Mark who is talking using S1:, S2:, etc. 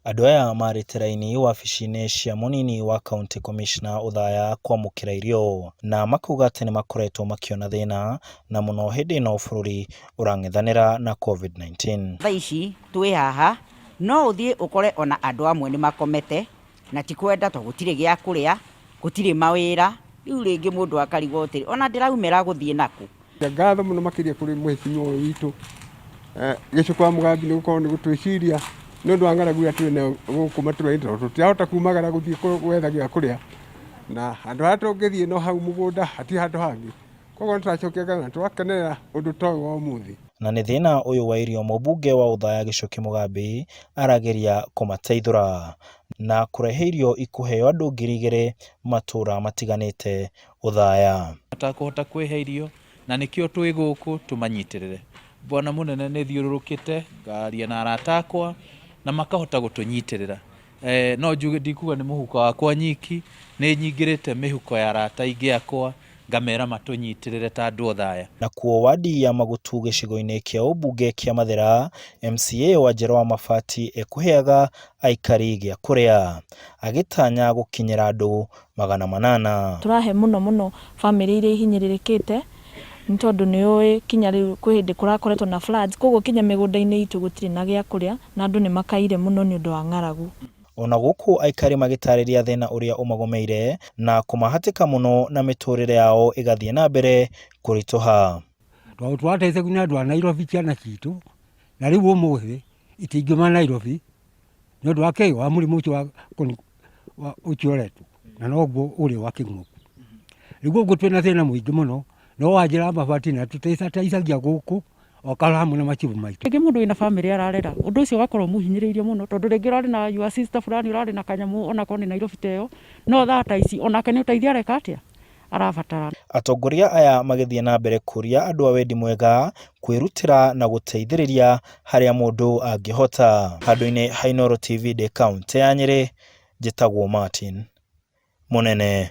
S1: Andũ aya marĩte raini wabici-inĩ cia mũnini wa County Commissioner Uthaya kwamũkĩra irio, na makauga atĩ nĩ makoretwo makĩona thĩna na mũno hĩndĩ ĩno bũrũri ũrang'ethanĩra na COVID-19.
S2: Thaa ici twĩ haha no ũthiĩ ũkore ona andũ amwe nĩ makomete na ti kwenda to gũtirĩ gĩa kũrĩa, gũtirĩ mawĩra, rĩu rĩngĩ mũndũ akarigwo atĩ ona ndĩraumĩra gũthiĩ naku.
S3: Ngatho mũno makĩria kũrĩ mheshimiwa ũyũ witũ Gĩcũkwa Mũgambi nĩ gũkorwo nĩ gũtwĩciria nĩ ũndũ wa ng'aragu ĩrĩa twĩ nayo gũkũ matũra-inĩ tondũ tũtirahota kumagara gũthiĩ gwetha gĩa kũrĩa, na handũ harĩa tũngĩthiĩ no hau mũgũnda hatirĩ handũ hangĩ, koguo nĩ tũracokia ngatho na tũgakenerera ũndũ ta ũyũ wa ũmũthĩ.
S1: Na nĩ thĩna ũyũ wa irio mũmbunge wa Uthaya Gĩcũki Mũgambi arageria kũmateithũra na kũrehe irio ikũheo andũ 2,000 matũra matiganĩte Uthaya.
S4: Atakũhota kwĩhe irio na nĩkĩo twĩ gũkũ tũmanyitĩrĩre. Bwana mũnene nĩ thiũrũrũkĩte ngaria na arata akwa na makahota gũtũnyitĩrĩra. No njuge ndikuga nĩ mũhuko wakwa nyiki, nĩ nyingĩrĩte mĩhuko ya arata aingĩ akwa ngamera matũnyitĩrĩre ta andũ Uthaya.
S1: Nakuo wadi ya Magutu gĩcigo-inĩ kĩa ũmbunge kĩa Mathĩra, MCA wa Njĩra wa Mabati ekũheaga aikari gĩa kũrĩa, agĩtanya gũkinyĩra andũ 800.
S5: Tũrahe mũno bamĩrĩ iria ihinyĩrĩrĩkĩte nĩ tondũ nĩ ũĩ kinya rĩu kwĩ hĩndĩ kũrakoretwo na floods, koguo kinya mĩgũnda-inĩ itũ gũtirĩ na gĩa kũrĩa na andũ nĩ makaire mũno nĩ ũndũ wa ng'aragu.
S1: Ona gũkũ aikari magĩtarĩria thĩna ũrĩa ũmagomeire na kũmahatĩka mũno na mĩtũrĩre yao ĩgathiĩ na mbere kũritũha.
S6: Twateithĩku nĩ andũ a Nairobi ciana citũ, na rĩu ũmũthĩ itingiuma Nairobi nĩ ũndũ wa kĩĩ wa mũrimũ ũcio wa ũcioretwo na noguo ũrĩ wa kĩng'ũki. Rĩu ũguo twĩna thĩna mũingĩ mũno, no wa Njĩra wa Mabati na tũteithagia gũkũ okara hamwe na machibu maitũ.
S7: Rĩngĩ mũndũ wĩna bamĩrĩ ararera, ũndũ ũcio ũgakorwo mũhinyĩrĩirie mũno tondũ rĩngĩ ũrarĩ na your sister fulani, ũrarĩ na kanyamũ onakorwo nĩ Nairobi teyo, no thaa ici onake nĩ ũteithio areka atĩa arabatara.
S1: Atongoria aya magĩthiĩ na mbere kũria andũ a wendi mwega kwĩrutĩra na gũteithĩrĩria harĩa mũndũ angĩhota. Handũ-inĩ ha Inooro TV de County ya Nyeri, njĩtagwo Martin Mũnene.